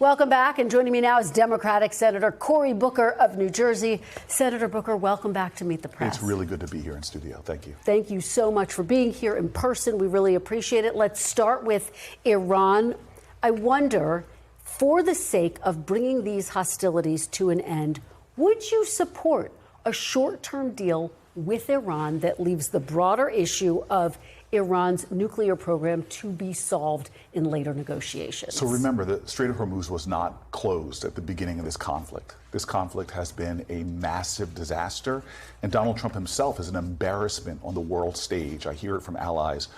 Welcome back, and joining me now is Democratic Senator Cory Booker of New Jersey. Senator Booker, welcome back to Meet the Press. It's really good to be here in studio. Thank you. Thank you so much for being here in person. We really appreciate it. Let's start with Iran. I wonder, for the sake of bringing these hostilities to an end, would you support a short-term deal with Iran that leaves the broader issue of Iran's nuclear program to be solved in later negotiations? So remember, the Strait of Hormuz was not closed at the beginning of this conflict. This conflict has been a massive disaster, and Donald Trump himself is an embarrassment on the world stage. I hear it from allies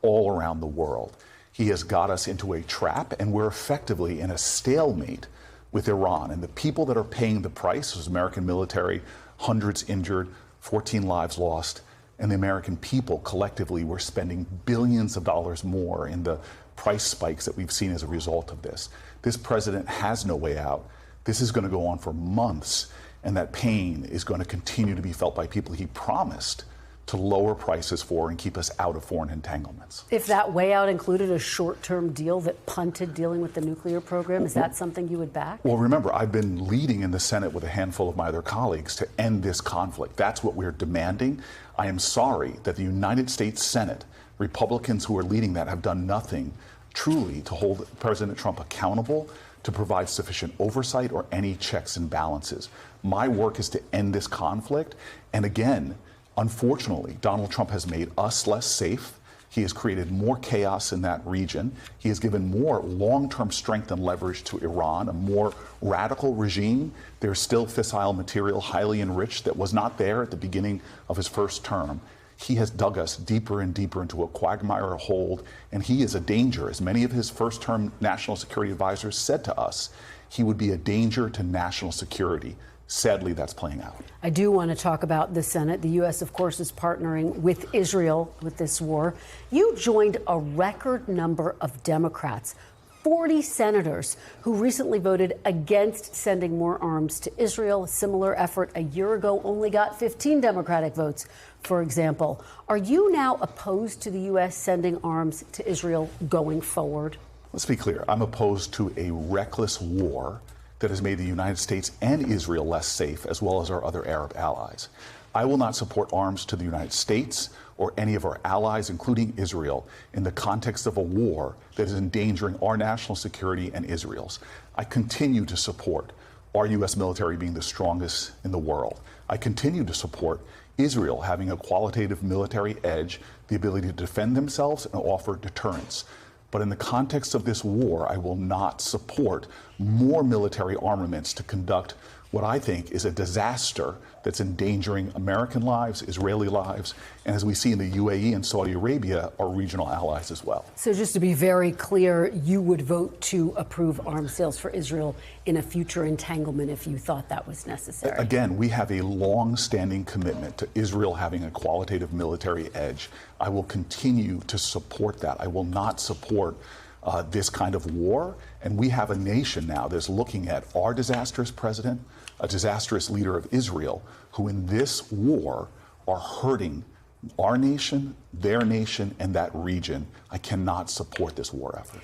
all around the world. He has got us into a trap, and we're effectively in a stalemate with Iran. And the people that are paying the price is American military, hundreds injured, 14 lives lost. And the American people collectively were spending billions of dollars more in the price spikes that we've seen as a result of this. This president has no way out. This is going to go on for months, and that pain is going to continue to be felt by people he promised to lower prices for and keep us out of foreign entanglements. If that way out included a short-term deal that punted dealing with the nuclear program, is that something you would back? Well, remember, I've been leading in the Senate with a handful of my other colleagues to end this conflict. That's what we're demanding. I am sorry that the United States Senate, Republicans who are leading that, have done nothing truly to hold President Trump accountable, to provide sufficient oversight or any checks and balances. My work is to end this conflict. And again, unfortunately, Donald Trump has made us less safe. He has created more chaos in that region. He has given more long-term strength and leverage to Iran, a more radical regime. There's still fissile material, highly enriched, that was not there at the beginning of his first term. He has dug us deeper and deeper into a quagmire hold, and he is a danger. As many of his first-term national security advisors said to us, he would be a danger to national security. Sadly, that's playing out. I do want to talk about the Senate. The U.S., of course, is partnering with Israel with this war. You joined a record number of Democrats, 40 senators, who recently voted against sending more arms to Israel. A similar effort a year ago only got 15 Democratic votes, for example. Are you now opposed to the U.S. sending arms to Israel going forward? Let's be clear. I'm opposed to a reckless war that has made the United States and Israel less safe, as well as our other Arab allies. I will not support arms to the United States or any of our allies, including Israel, in the context of a war that is endangering our national security and Israel's. I continue to support our U.S. military being the strongest in the world. I continue to support Israel having a qualitative military edge, the ability to defend themselves and offer deterrence. But in the context of this war, I will not support more military armaments to conduct what I think is a disaster that's endangering American lives, Israeli lives, and as we see in the UAE and Saudi Arabia, our regional allies as well. So just to be very clear, you would vote to approve arms sales for Israel in a future entanglement if you thought that was necessary? Again, we have a long-standing commitment to Israel having a qualitative military edge. I will continue to support that. I will not support this kind of war. And we have a nation now that's looking at our disastrous president, a disastrous leader of Israel, who in this war are hurting our nation, their nation, and that region. I cannot support this war effort.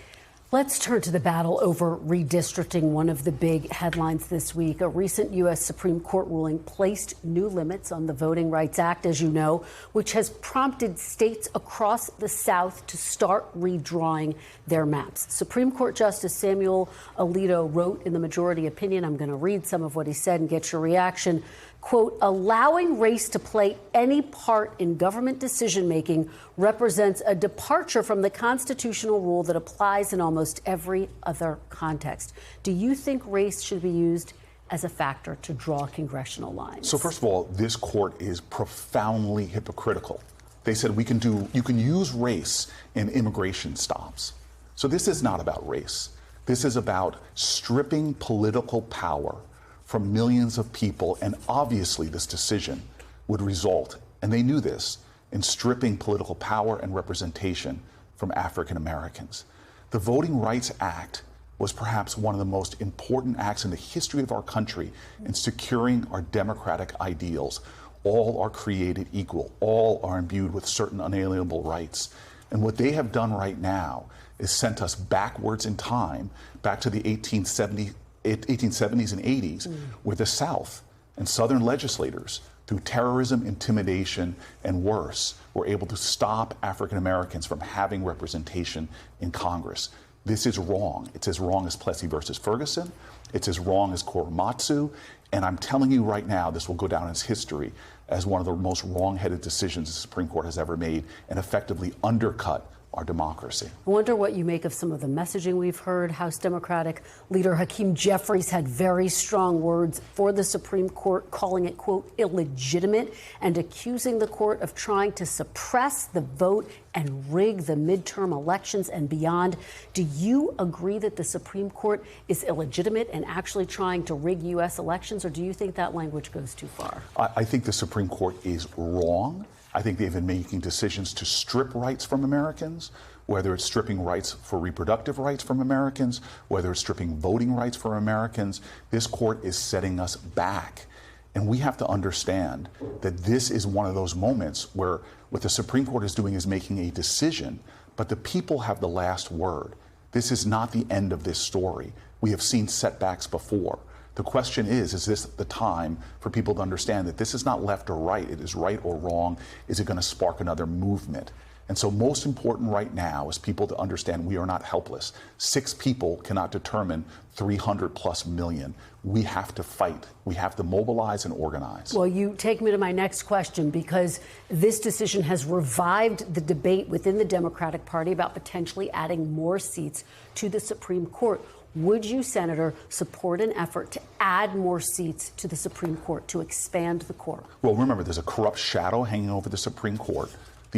Let's turn to the battle over redistricting, one of the big headlines this week. A recent U.S. Supreme Court ruling placed new limits on the Voting Rights Act, as you know, which has prompted states across the South to start redrawing their maps. Supreme Court Justice Samuel Alito wrote in the majority opinion, I'm going to read some of what he said and get your reaction, quote, allowing race to play any part in government decision-making represents a departure from the constitutional rule that applies in almost every other context. Do you think race should be used as a factor to draw congressional lines? So first of all, this court is profoundly hypocritical. They said you can use race in immigration stops. So this is not about race. This is about stripping political power from millions of people, and obviously this decision would result, and they knew this, in stripping political power and representation from African Americans. The Voting Rights Act was perhaps one of the most important acts in the history of our country in securing our democratic ideals. All are created equal. All are imbued with certain unalienable rights. And what they have done right now is sent us backwards in time, back to the 1870s and 80s, where the South and Southern legislators, through terrorism, intimidation, and worse, were able to stop African Americans from having representation in Congress. This is wrong. It's as wrong as Plessy versus Ferguson. It's as wrong as Korematsu. And I'm telling you right now, this will go down as history as one of the most wrong-headed decisions the Supreme Court has ever made, and effectively undercut our democracy. I wonder what you make of some of the messaging we've heard. House Democratic leader Hakeem Jeffries had very strong words for the Supreme Court, calling it, quote, illegitimate, and accusing the court of trying to suppress the vote and rig the midterm elections and beyond. Do you agree that the Supreme Court is illegitimate and actually trying to rig U.S. elections, or do you think that language goes too far? I think the Supreme Court is wrong. I think they've been making decisions to strip rights from Americans, whether it's stripping rights for reproductive rights from Americans, whether it's stripping voting rights from Americans. This court is setting us back. And we have to understand that this is one of those moments where what the Supreme Court is doing is making a decision, but the people have the last word. This is not the end of this story. We have seen setbacks before. The question is this the time for people to understand that this is not left or right, it is right or wrong? Is it going to spark another movement? And so most important right now is people to understand we are not helpless. 6 people cannot determine 300 plus million. We have to fight. We have to mobilize and organize. Well, you take me to my next question, because this decision has revived the debate within the Democratic Party about potentially adding more seats to the Supreme Court. Would you, Senator, support an effort to add more seats to the Supreme Court, to expand the court? Well, remember, there's a corrupt shadow hanging over the Supreme Court.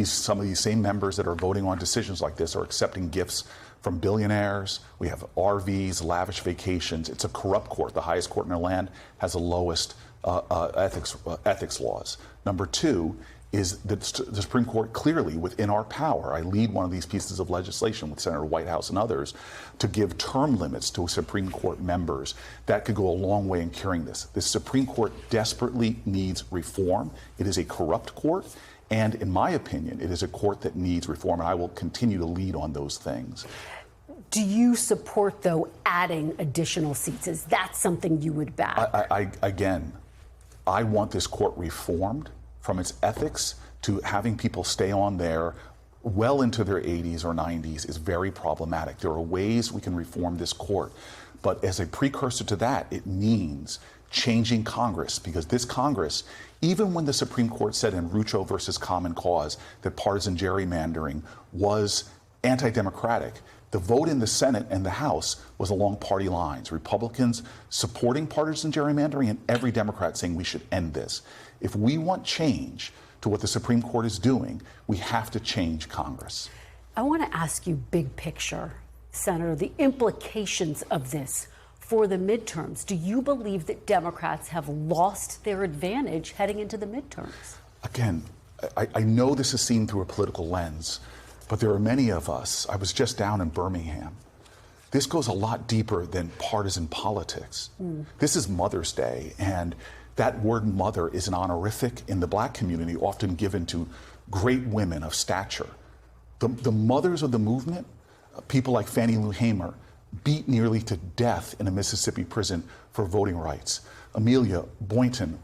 Some of these same members that are voting on decisions like this are accepting gifts from billionaires. We have RVs, lavish vacations. It's a corrupt court. The highest court in our land has the lowest ethics laws. Number 2 is that the Supreme Court clearly within our power. I lead one of these pieces of legislation with Senator Whitehouse and others to give term limits to Supreme Court members. That could go a long way in curing this. The Supreme Court desperately needs reform. It is a corrupt court. And in my opinion, it is a court that needs reform, and I will continue to lead on those things. Do you support, though, adding additional seats? Is that something you would back? Again, I want this court reformed from its ethics to having people stay on there well into their 80s or 90s is very problematic. There are ways we can reform this court. But as a precursor to that, it means changing Congress, because this Congress, even when the Supreme Court said in Rucho versus Common Cause that partisan gerrymandering was anti-democratic, the vote in the Senate and the House was along party lines. Republicans supporting partisan gerrymandering and every Democrat saying we should end this. If we want change to what the Supreme Court is doing, we have to change Congress. I want to ask you big picture, Senator, the implications of this for the midterms. Do you believe that Democrats have lost their advantage heading into the midterms? Again, I know this is seen through a political lens, but there are many of us. I was just down in Birmingham. This goes a lot deeper than partisan politics. This is Mother's Day, and that word mother is an honorific in the Black community, often given to great women of stature. The mothers of the movement, people like Fannie Lou Hamer, beat nearly to death in a Mississippi prison for voting rights. Amelia Boynton,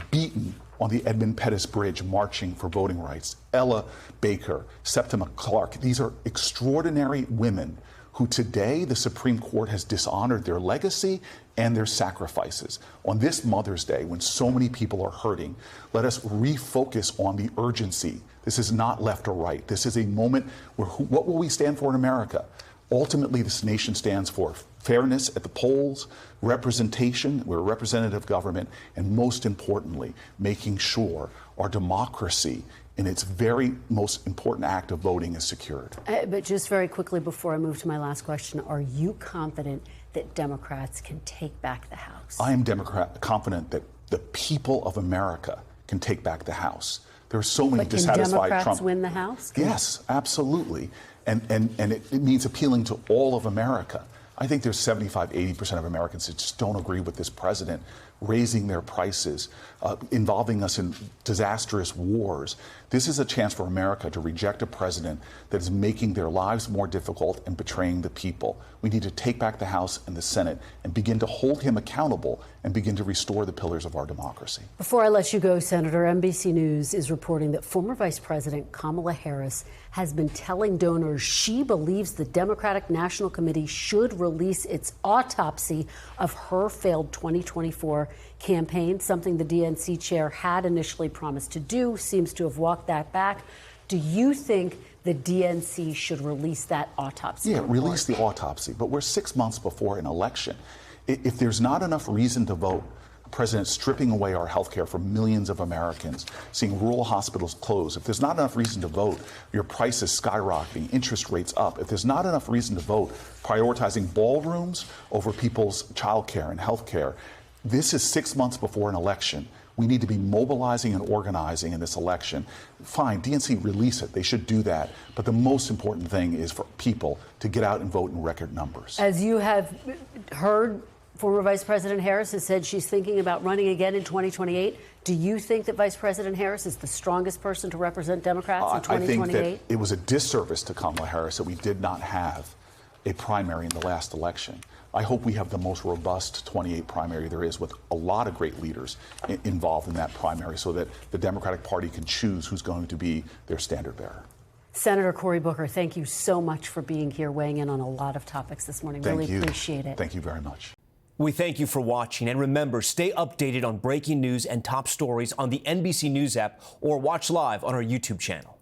beaten on the Edmund Pettus Bridge marching for voting rights. Ella Baker, Septima Clark. These are extraordinary women who today the Supreme Court has dishonored their legacy and their sacrifices. On this Mother's Day, when so many people are hurting, let us refocus on the urgency. This is not left or right. This is a moment where what will we stand for in America? Ultimately, this nation stands for fairness at the polls, representation, we're a representative government, and most importantly, making sure our democracy in its very most important act of voting is secured. But just very quickly before I move to my last question, are you confident that Democrats can take back the House? I am confident that the people of America can take back the House. There are so many dissatisfied Trump. Can Democrats win the House? Yes, absolutely. And it means appealing to all of America. I think there's 75, 80% of Americans that just don't agree with this president raising their prices, involving us in disastrous wars. This is a chance for America to reject a president that is making their lives more difficult and betraying the people. We need to take back the House and the Senate and begin to hold him accountable and begin to restore the pillars of our democracy. Before I let you go, Senator, NBC News is reporting that former Vice President Kamala Harris has been telling donors she believes the Democratic National Committee should release its autopsy of her failed 2024 campaign, something the DNC chair had initially promised to do, seems to have walked that back. Do you think the DNC should release that autopsy? Yeah, report? release the autopsy, but we're 6 months before an election. If there's not enough reason to vote, the president's stripping away our health care for millions of Americans, seeing rural hospitals close. If there's not enough reason to vote, your prices skyrocketing, interest rates up. If there's not enough reason to vote, prioritizing ballrooms over people's child care and health care. This is 6 months before an election. We need to be mobilizing and organizing in this election. Fine, DNC, release it. They should do that. But the most important thing is for people to get out and vote in record numbers. As you have heard, former Vice President Harris has said she's thinking about running again in 2028. Do you think that Vice President Harris is the strongest person to represent Democrats in 2028? I think that it was a disservice to Kamala Harris that we did not have a primary in the last election. I hope we have the most robust 28 primary there is, with a lot of great leaders involved in that primary, so that the Democratic Party can choose who's going to be their standard bearer. Senator Cory Booker, thank you so much for being here, weighing in on a lot of topics this morning. Thank really you. Appreciate it. Thank you very much. We thank you for watching, and remember, stay updated on breaking news and top stories on the NBC News app or watch live on our YouTube channel.